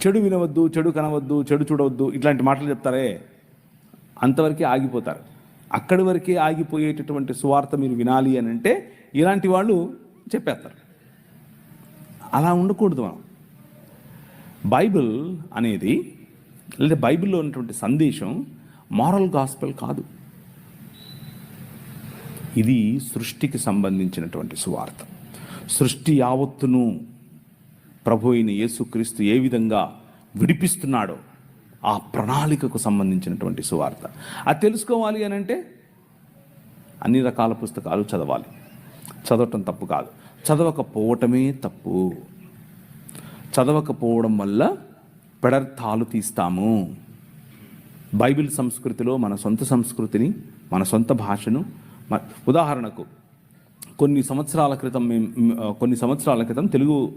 చెడు వినవద్దు, చెడు కనవద్దు, చెడు చూడవద్దు, ఇట్లాంటి మాటలు చెప్తారే, అంతవరకే ఆగిపోతారు. అక్కడి వరకే ఆగిపోయేటటువంటి సువార్త మీరు వినాలి అని అంటే ఇలాంటి వాళ్ళు చెప్పేస్తారు. అలా ఉండకూడదు. మనం బైబిల్ అనేది, లేదా బైబిల్లో ఉన్నటువంటి సందేశం మారల్ గాస్పెల్ కాదు. ఇది సృష్టికి సంబంధించినటువంటి సువార్త. సృష్టి యావత్తును ప్రభు అయిన యేసుక్రీస్తు ఏ విధంగా విడిపిస్తున్నాడో ఆ ప్రణాళికకు సంబంధించినటువంటి సువార్త. అది తెలుసుకోవాలి అని అంటే అన్ని రకాల పుస్తకాలు చదవాలి. చదవటం తప్పు కాదు, చదవకపోవటమే తప్పు. చదవకపోవడం వల్ల పెడర్థాలు తీస్తాము. బైబిల్ సంస్కృతిలో మన సొంత సంస్కృతిని, మన సొంత భాషను, ఉదాహరణకు కొన్ని సంవత్సరాల క్రితం తెలుగు